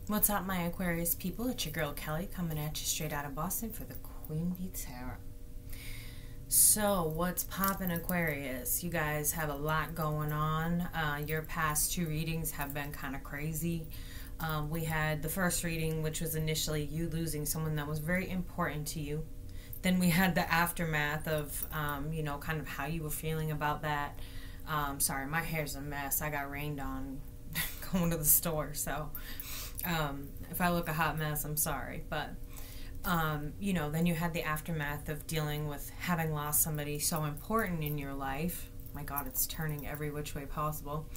What's up, my Aquarius people? It's your girl Kelly coming at you straight out of Boston for the Queen Bee Tarot. So, what's poppin', Aquarius? You guys have a lot going on. Your past two readings have been kind of crazy. We had the first reading, which was initially you losing someone that was very important to you. Then we had the aftermath of, kind of how you were feeling about that. Sorry, my hair's a mess. I got rained on going to the store, so if I look a hot mess, I'm sorry. But, then you had the aftermath of dealing with having lost somebody so important in your life. My God, it's turning every which way possible.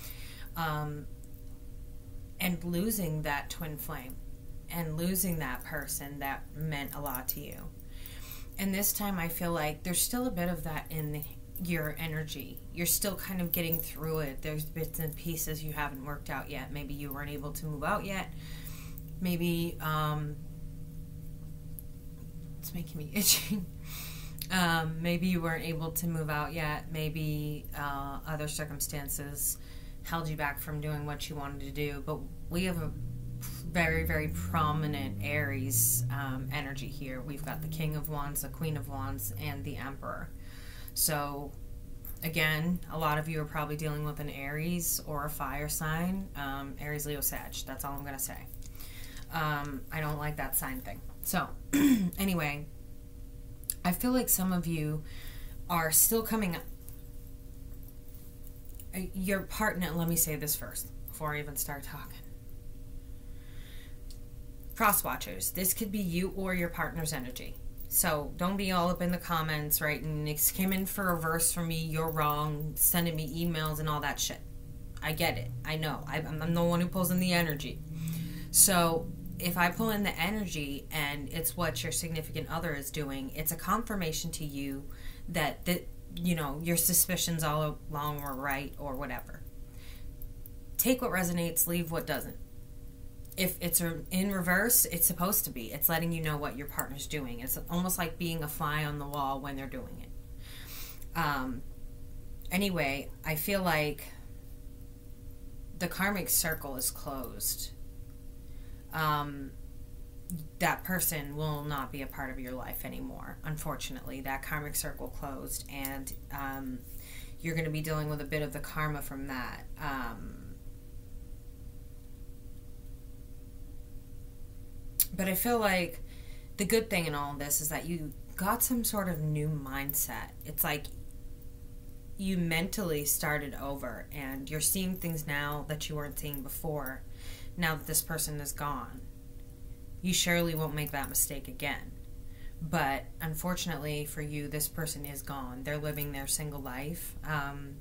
And losing that twin flame and losing that person that meant a lot to you. And this time I feel like there's still a bit of that in your energy. You're still kind of getting through it. There's bits and pieces you haven't worked out yet. Maybe you weren't able to move out yet. Maybe it's making me itchy. Maybe you weren't able to move out yet. Maybe other circumstances held you back from doing what you wanted to do. But we have a very, very prominent Aries energy here. We've got the King of Wands, the Queen of Wands, and the Emperor. So, again, a lot of you are probably dealing with an Aries or a fire sign. Aries, Leo, Sag. That's all I'm going to say. I don't like that sign thing. So, anyway, I feel like some of you are still coming up. Your partner, let me say this first before I even start talking. Cross watchers, this could be you or your partner's energy. So don't be all up in the comments, right, and skimming for a verse from me, you're wrong, sending me emails and all that shit. I get it. I know. I'm the one who pulls in the energy. So if I pull in the energy and it's what your significant other is doing, it's a confirmation to you that your suspicions all along were right or whatever. Take what resonates, leave what doesn't. If it's in reverse, it's supposed to be. It's letting you know what your partner's doing. It's almost like being a fly on the wall when they're doing it. Anyway, I feel like the karmic circle is closed. That person will not be a part of your life anymore. Unfortunately, that karmic circle closed, and you're going to be dealing with a bit of the karma from that. But I feel like the good thing in all of this is that you got some sort of new mindset. It's like you mentally started over and you're seeing things now that you weren't seeing before, now that this person is gone. You surely won't make that mistake again. But unfortunately for you, this person is gone. They're living their single life, and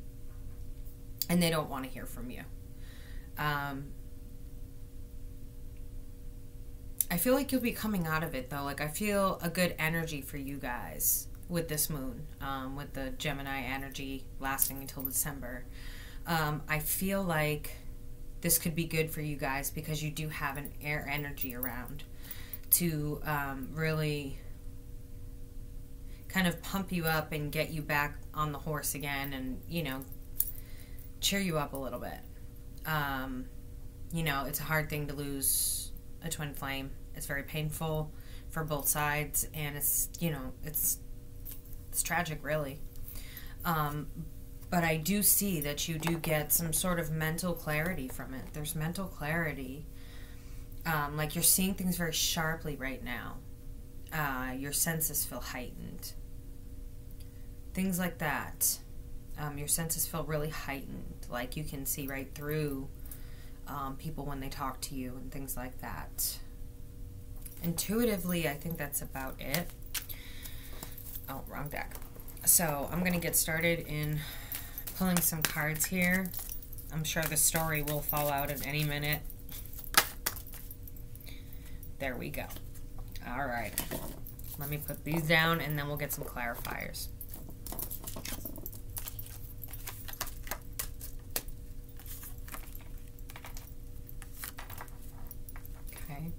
they don't want to hear from you. I feel like you'll be coming out of it, though. Like, I feel a good energy for you guys with this moon, with the Gemini energy lasting until December. I feel like this could be good for you guys because you do have an air energy around to really kind of pump you up and get you back on the horse again and, cheer you up a little bit. It's a hard thing to lose a twin flame. It's very painful for both sides, and it's tragic, really. But I do see that you do get some sort of mental clarity from it. There's mental clarity. Like you're seeing things very sharply right now. Your senses feel heightened. Things like that. Your senses feel really heightened. Like you can see right through people when they talk to you and things like that. Intuitively, I think that's about it. Oh, wrong deck. So I'm going to get started in pulling some cards here. I'm sure the story will fall out at any minute. There we go. All right. Let me put these down and then we'll get some clarifiers. Okay.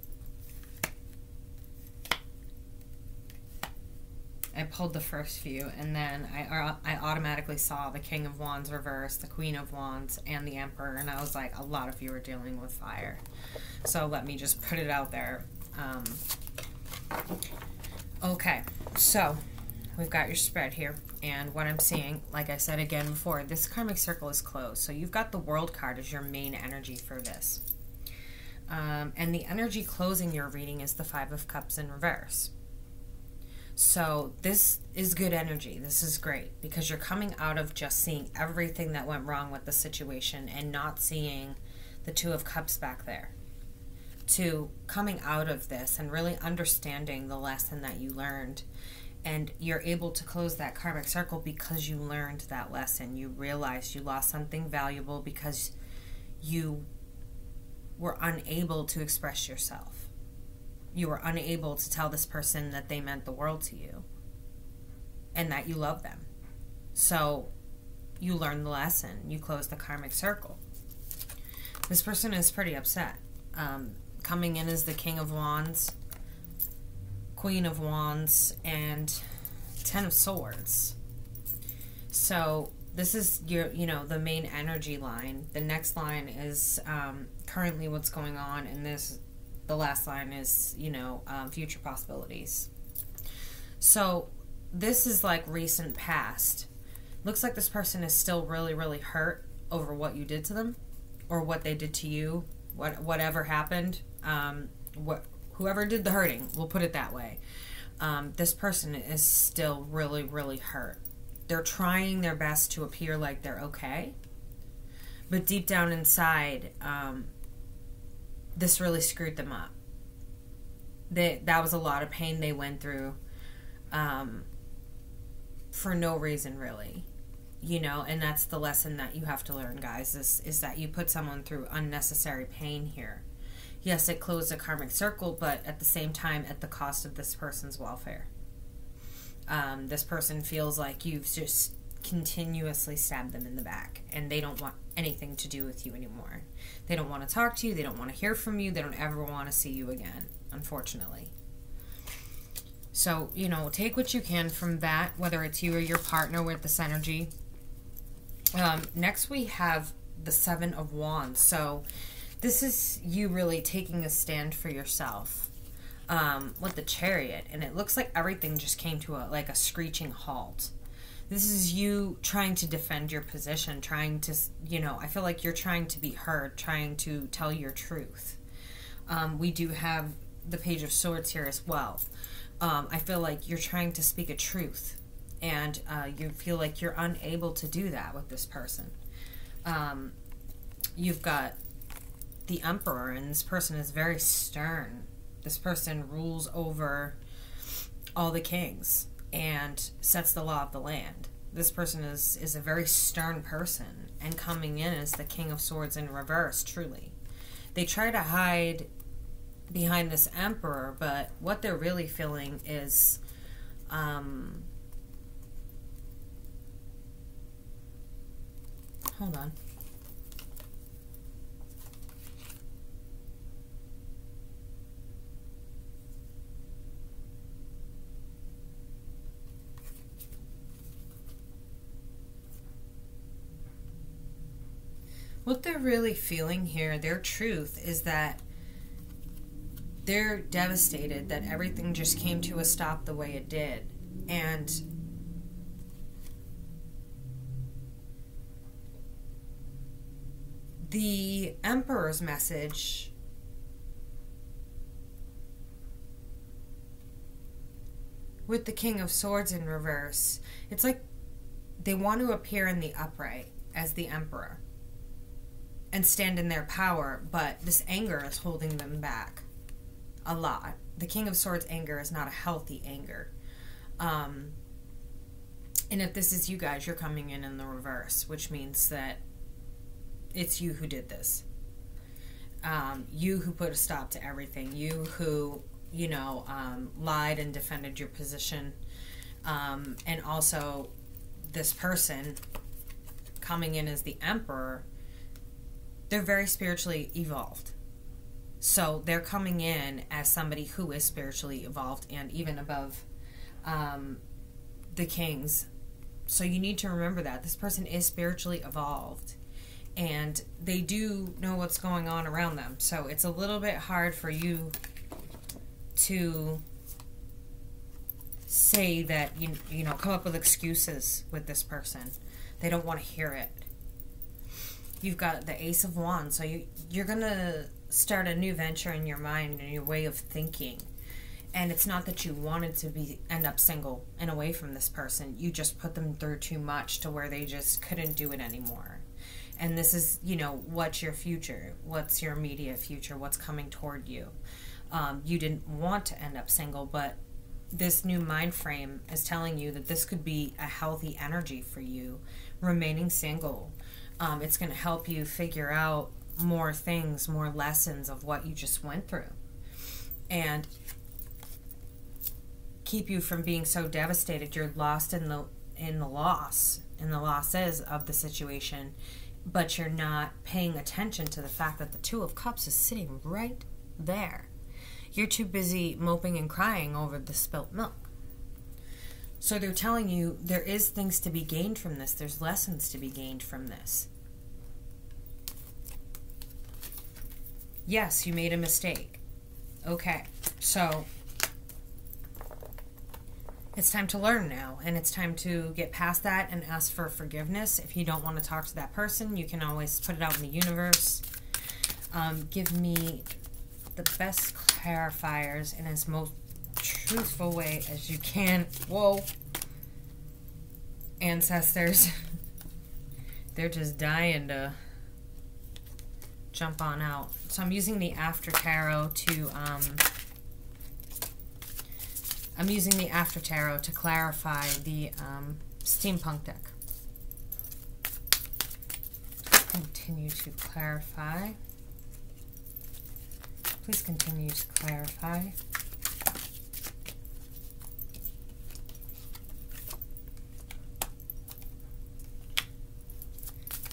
I pulled the first few, and then I automatically saw the King of Wands reverse, the Queen of Wands, and the Emperor, and I was like, a lot of you are dealing with fire. So let me just put it out there. Okay, so we've got your spread here. And what I'm seeing, like I said again before, this karmic circle is closed. So you've got the World card as your main energy for this. And the energy closing your reading is the Five of Cups in reverse. So this is good energy. This is great because you're coming out of just seeing everything that went wrong with the situation and not seeing the Two of Cups back there, to coming out of this and really understanding the lesson that you learned. And you're able to close that karmic circle because you learned that lesson. You realized you lost something valuable because you were unable to express yourself. You were unable to tell this person that they meant the world to you and that you love them. So you learned the lesson. You closed the karmic circle. This person is pretty upset. Coming in as the King of Wands, Queen of Wands, and Ten of Swords. So this is your, the main energy line. The next line is currently what's going on, and the last line is, future possibilities. So this is like recent past. Looks like this person is still really, really hurt over what you did to them, or what they did to you, whatever happened. Whoever did the hurting, we'll put it that way. This person is still really, really hurt. They're trying their best to appear like they're okay, but deep down inside, this really screwed them up. That was a lot of pain they went through for no reason, really. And that's the lesson that you have to learn, guys, is that you put someone through unnecessary pain here. Yes, it closed a karmic circle, but at the same time, at the cost of this person's welfare. This person feels like you've just continuously stabbed them in the back, and they don't want anything to do with you anymore. They don't want to talk to you. They don't want to hear from you. They don't ever want to see you again, unfortunately. So, take what you can from that, whether it's you or your partner with this energy. Next, we have the Seven of Wands. So this is you really taking a stand for yourself with the Chariot. And it looks like everything just came to a screeching halt. This is you trying to defend your position, trying to, I feel like you're trying to be heard, trying to tell your truth. We do have the Page of Swords here as well. I feel like you're trying to speak a truth, and you feel like you're unable to do that with this person. You've got the Emperor, and this person is very stern. This person rules over all the kings and sets the law of the land. This person is a very stern person, and coming in as the King of Swords in reverse, truly. They try to hide behind this Emperor, but what they're really feeling is hold on. What they're really feeling here, their truth, is that they're devastated that everything just came to a stop the way it did. And the Emperor's message with the King of Swords in reverse, it's like they want to appear in the upright as the Emperor and stand in their power, but this anger is holding them back a lot. The King of Swords anger is not a healthy anger. And if this is you guys, you're coming in the reverse, which means that it's you who did this. You who put a stop to everything. You who, lied and defended your position. And also, this person coming in as the Emperor, they're very spiritually evolved. So they're coming in as somebody who is spiritually evolved and even above the kings. So you need to remember that. This person is spiritually evolved. And they do know what's going on around them. So it's a little bit hard for you to say that, you know, come up with excuses with this person. They don't want to hear it. You've got the Ace of Wands. So you're going to start a new venture in your mind and your way of thinking. And it's not that you wanted to end up single and away from this person. You just put them through too much to where they just couldn't do it anymore. And this is, you know, what's your future? What's your immediate future? What's coming toward you? You didn't want to end up single, but this new mind frame is telling you that this could be a healthy energy for you, remaining single. It's going to help you figure out more things, more lessons of what you just went through. And keep you from being so devastated. You're lost in the losses of the situation, but you're not paying attention to the fact that the Two of Cups is sitting right there. You're too busy moping and crying over the spilt milk. So they're telling you there is things to be gained from this. There's lessons to be gained from this. Yes, you made a mistake. Okay, so it's time to learn now, and it's time to get past that and ask for forgiveness. If you don't want to talk to that person, you can always put it out in the universe. Give me the best clarifiers in as most truthful way as you can. Whoa. Ancestors. They're just dying to jump on out. So I'm using the After Tarot to clarify the steampunk deck. Continue to clarify. Please continue to clarify.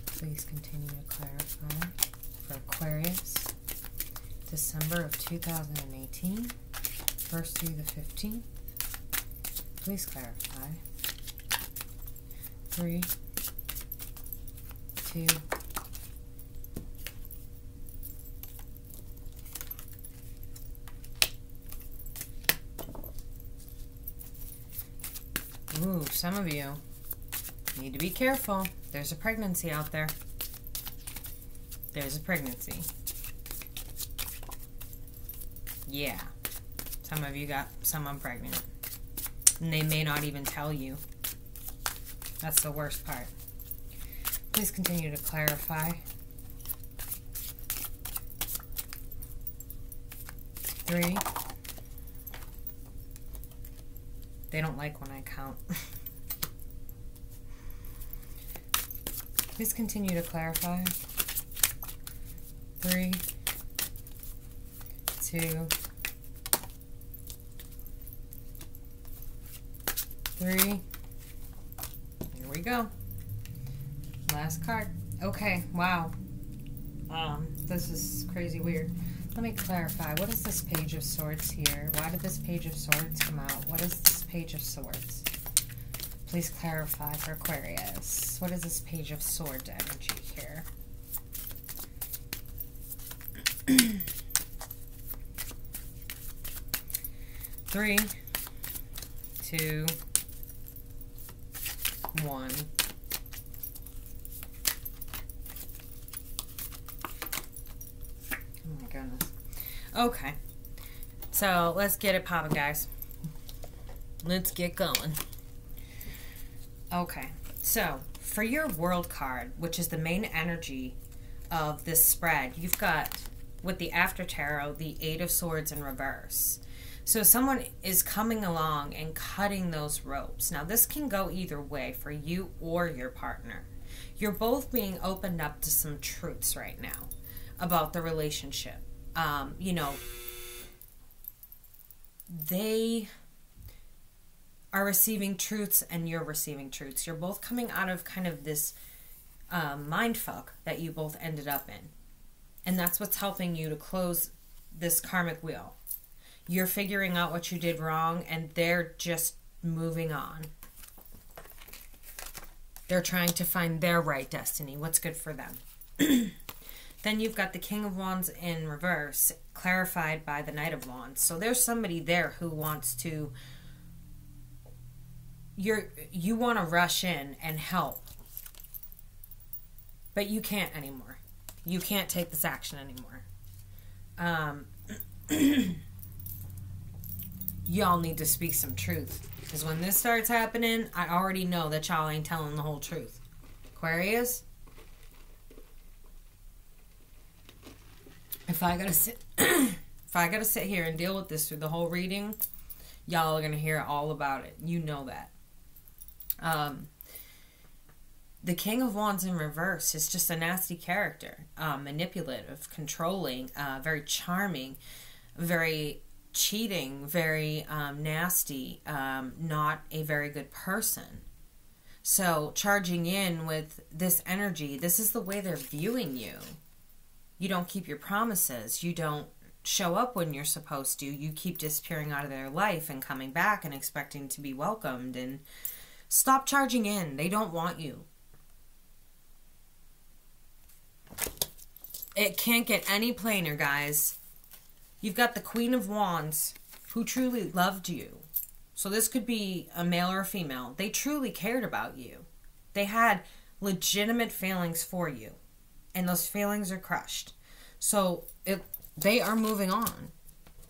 Please continue to clarify for Aquarius, December of 2018, 1st through the 15th. Please clarify. 3, 2, ooh, some of you need to be careful. There's a pregnancy out there. There's a pregnancy. Yeah. Some of you got someone pregnant. And they may not even tell you. That's the worst part. Please continue to clarify. 3. They don't like when I count. Please continue to clarify. 3, 2, 3. Here we go. Last card. Okay, wow. This is crazy weird. Let me clarify. What is this Page of Swords here? Why did this Page of Swords come out? What is this Page of Swords? Please clarify for Aquarius. What is this Page of Swords energy here? 3, 2, 1. Oh my goodness. Okay. So let's get it popping, guys. Let's get going. Okay. So for your World card, which is the main energy of this spread, you've got, with the After Tarot, the 8 of Swords in reverse. So someone is coming along and cutting those ropes. Now, this can go either way for you or your partner. You're both being opened up to some truths right now about the relationship. You know, they are receiving truths and you're receiving truths. You're both coming out of kind of this mind fuck that you both ended up in. And that's what's helping you to close this karmic wheel. You're figuring out what you did wrong, and they're just moving on. They're trying to find their right destiny, what's good for them. Then you've got the King of Wands in reverse, clarified by the Knight of Wands. So there's somebody there who wants to, you want to rush in and help, but you can't anymore. You can't take this action anymore. Y'all need to speak some truth, because when this starts happening, I already know that y'all ain't telling the whole truth. Aquarius, if I gotta sit here and deal with this through the whole reading, y'all are gonna hear all about it. You know that. The King of Wands in reverse is just a nasty character, manipulative, controlling, very charming, very cheating, very nasty, not a very good person. So charging in with this energy, this is the way they're viewing you. You don't keep your promises. You don't show up when you're supposed to. You keep disappearing out of their life and coming back and expecting to be welcomed. And stop charging in. They don't want you. It can't get any plainer, guys. You've got the Queen of Wands who truly loved you. So this could be a male or a female. They truly cared about you. They had legitimate feelings for you. And those feelings are crushed. So they are moving on.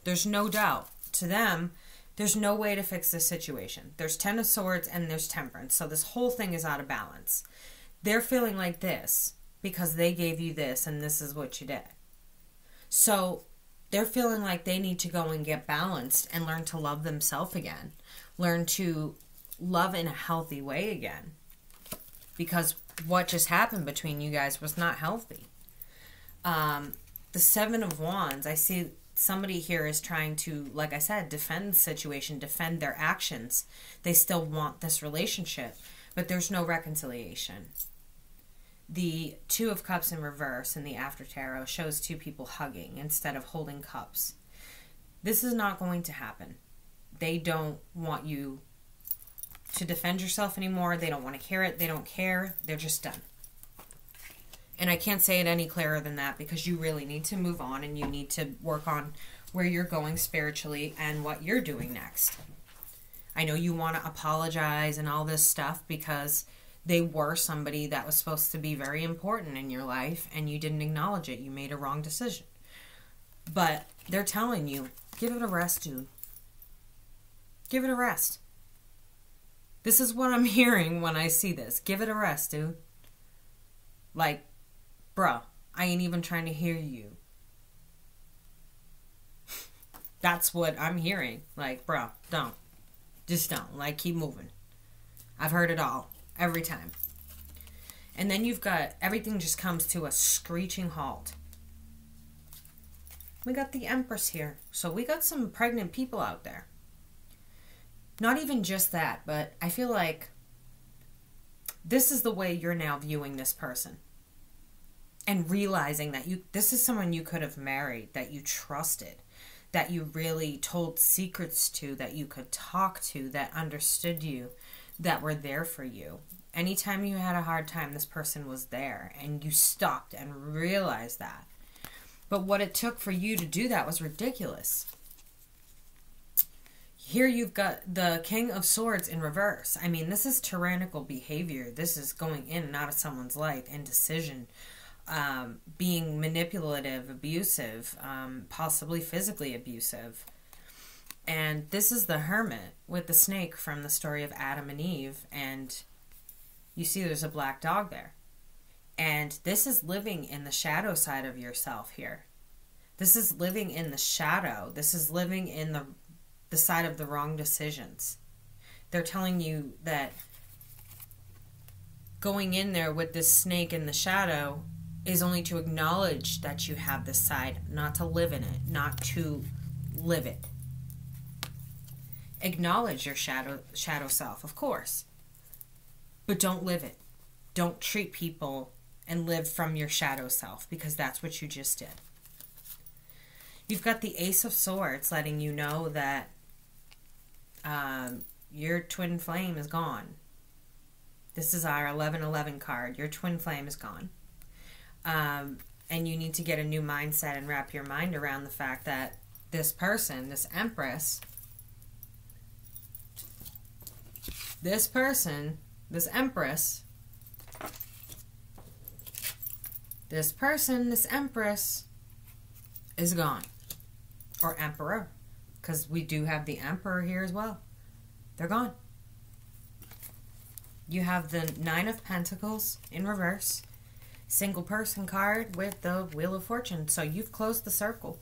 There's no doubt. To them, there's no way to fix this situation. There's 10 of Swords and there's Temperance. So this whole thing is out of balance. They're feeling like this because they gave you this and this is what you did. So they're feeling like they need to go and get balanced and learn to love themselves again. Learn to love in a healthy way again. Because what just happened between you guys was not healthy. The Seven of Wands, I see somebody here is trying to, like I said, defend the situation, defend their actions. They still want this relationship, but there's no reconciliation. The Two of Cups in reverse in the After Tarot shows two people hugging instead of holding cups. This is not going to happen. They don't want you to defend yourself anymore. They don't want to hear it. They don't care. They're just done. And I can't say it any clearer than that, because you really need to move on and you need to work on where you're going spiritually and what you're doing next. I know you want to apologize and all this stuff because they were somebody that was supposed to be very important in your life and you didn't acknowledge it. You made a wrong decision. But they're telling you, give it a rest, dude. Give it a rest. This is what I'm hearing when I see this. Give it a rest, dude. Like, bro, I ain't even trying to hear you. That's what I'm hearing. Like, bro, don't. Just don't. Like, keep moving. I've heard it all. Every time. And then you've got, everything just comes to a screeching halt. We got the Empress here. So we got some pregnant people out there. Not even just that, but I feel like this is the way you're now viewing this person. And realizing that this is someone you could have married, that you trusted, that you really told secrets to, that you could talk to, that understood you, that were there for you. Anytime you had a hard time, this person was there, and you stopped and realized that. But what it took for you to do that was ridiculous. Here you've got the King of Swords in reverse. I mean, this is tyrannical behavior. This is going in and out of someone's life, indecision, being manipulative, abusive, possibly physically abusive. And this is the Hermit with the snake from the story of Adam and Eve. And you see there's a black dog there. And this is living in the shadow side of yourself here. This is living in the shadow. This is living in the side of the wrong decisions. They're telling you that going in there with this snake in the shadow is only to acknowledge that you have this side, not to live in it, not to live it. Acknowledge your shadow self, of course. But don't live it. Don't treat people and live from your shadow self, because that's what you just did. You've got the Ace of Swords letting you know that your twin flame is gone. This is our 1111 card. Your twin flame is gone. And you need to get a new mindset and wrap your mind around the fact that this person, this Empress, this person, this Empress, this person, this Empress is gone. Or Emperor, because we do have the Emperor here as well. They're gone. You have the Nine of Pentacles in reverse. Single person card with the Wheel of Fortune. So you've closed the circle.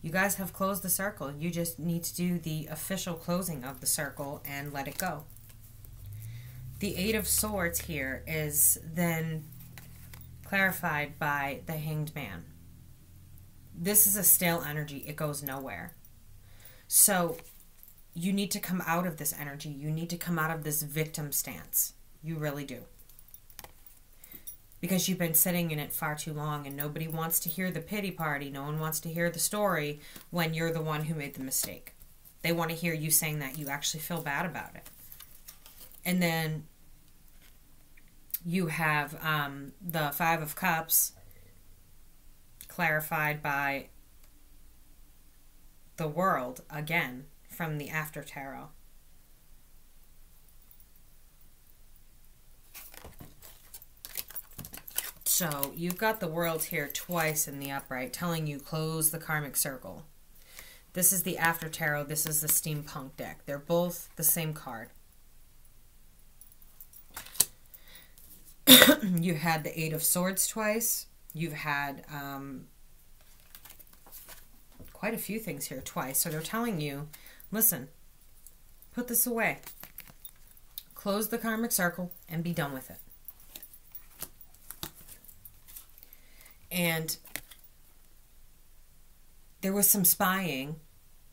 You guys have closed the circle. You just need to do the official closing of the circle and let it go. The Eight of Swords here is then clarified by the Hanged Man. This is a stale energy. It goes nowhere. So you need to come out of this energy. You need to come out of this victim stance. You really do. Because you've been sitting in it far too long and nobody wants to hear the pity party. No one wants to hear the story when you're the one who made the mistake. They want to hear you saying that you actually feel bad about it. And then you have the Five of Cups clarified by the World again from the After Tarot. So you've got the World here twice in the upright, telling you close the karmic circle. This is the After Tarot. This is the Steampunk deck. They're both the same card. You had the Eight of Swords twice. You've had quite a few things here twice. So they're telling you, listen, put this away. Close the karmic circle and be done with it. And there was some spying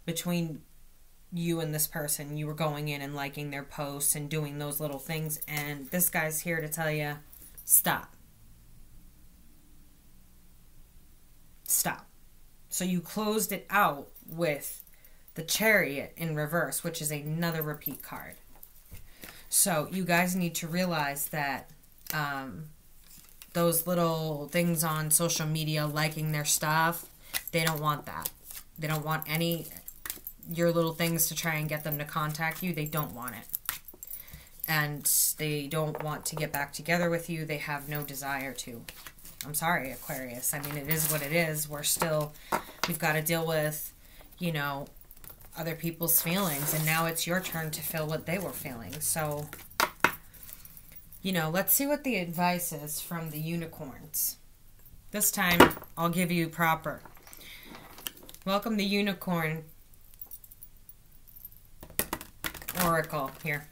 between you and this person. You were going in and liking their posts and doing those little things. And this guy's here to tell you, stop. Stop. So you closed it out with the Chariot in reverse, which is another repeat card. So you guys need to realize that those little things on social media, liking their stuff, they don't want that. They don't want your little things to try and get them to contact you. They don't want it. And they don't want to get back together with you. They have no desire to. I'm sorry, Aquarius. I mean, it is what it is. We've got to deal with, you know, other people's feelings. And now it's your turn to feel what they were feeling. So, you know, let's see what the advice is from the unicorns. This time, I'll give you proper. Welcome the Unicorn Oracle here.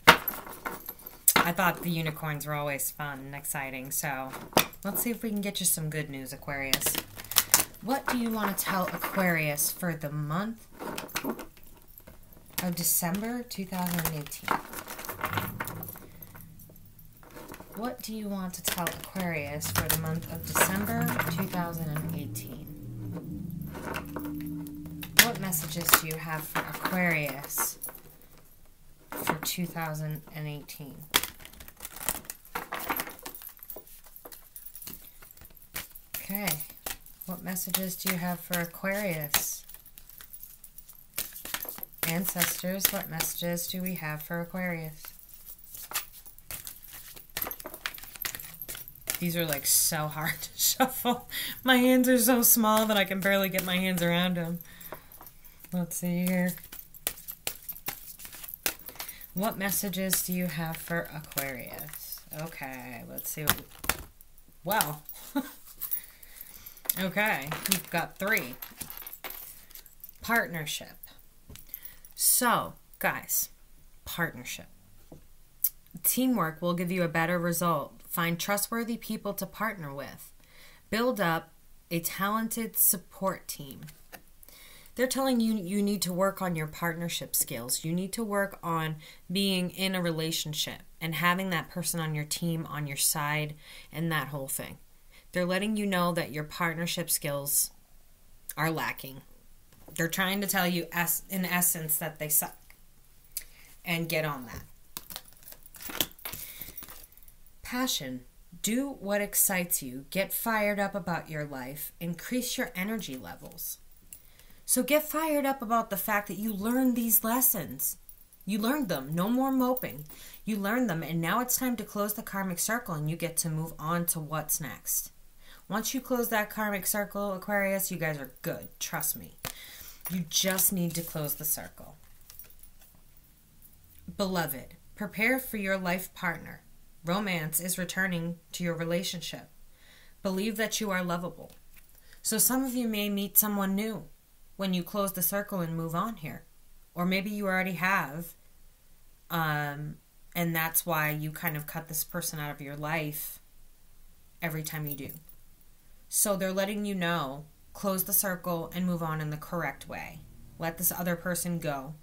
I thought the unicorns were always fun and exciting, so let's see if we can get you some good news, Aquarius. What do you want to tell Aquarius for the month of December 2018? What do you want to tell Aquarius for the month of December 2018? What messages do you have for Aquarius for 2018? Okay. What messages do you have for Aquarius? Ancestors, what messages do we have for Aquarius? These are like so hard to shuffle. My hands are so small that I can barely get my hands around them. Let's see here. What messages do you have for Aquarius? Okay, let's see. Well, okay, you've got 3. Partnership. So, guys, partnership. Teamwork will give you a better result. Find trustworthy people to partner with. Build up a talented support team. They're telling you you need to work on your partnership skills. You need to work on being in a relationship and having that person on your team, on your side, and that whole thing. They're letting you know that your partnership skills are lacking. They're trying to tell you, in essence, that they suck. And get on that. Passion. Do what excites you. Get fired up about your life. Increase your energy levels. So get fired up about the fact that you learned these lessons. You learned them. No more moping. You learned them, and now it's time to close the karmic circle, and you get to move on to what's next. Once you close that karmic circle, Aquarius, you guys are good. Trust me. You just need to close the circle. Beloved, prepare for your life partner. Romance is returning to your relationship. Believe that you are lovable. So some of you may meet someone new when you close the circle and move on here. Or maybe you already have, and that's why you kind of cut this person out of your life every time you do. So they're letting you know, close the circle and move on in the correct way. Let this other person go.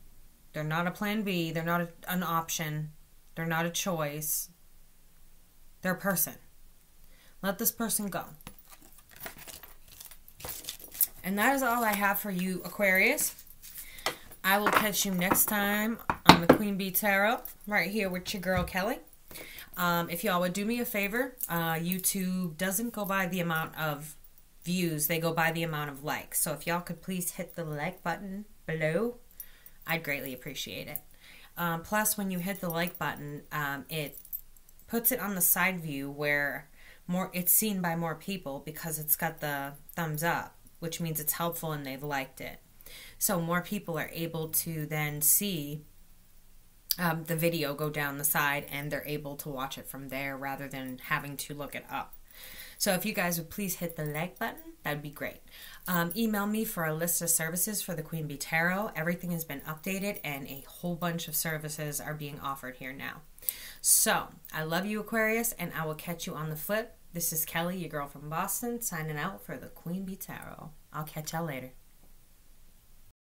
They're not a plan B. They're not an option. They're not a choice. They're a person. Let this person go. And that is all I have for you, Aquarius. I will catch you next time on the Queen Bee Tarot, right here with your girl, Kelly. If y'all would do me a favor, YouTube doesn't go by the amount of views. They go by the amount of likes. So if y'all could please hit the like button below, I'd greatly appreciate it. Plus, when you hit the like button, it puts it on the side view where it's seen by more people because it's got the thumbs up, which means it's helpful and they've liked it. So more people are able to then see the video go down the side, and they're able to watch it from there rather than having to look it up. So if you guys would please hit the like button, that would be great. Email me for a list of services for the Queen Bee Tarot. Everything has been updated, and a whole bunch of services are being offered here now. So I love you, Aquarius, and I will catch you on the flip. This is Kelly, your girl from Boston, signing out for the Queen Bee Tarot. I'll catch y'all later.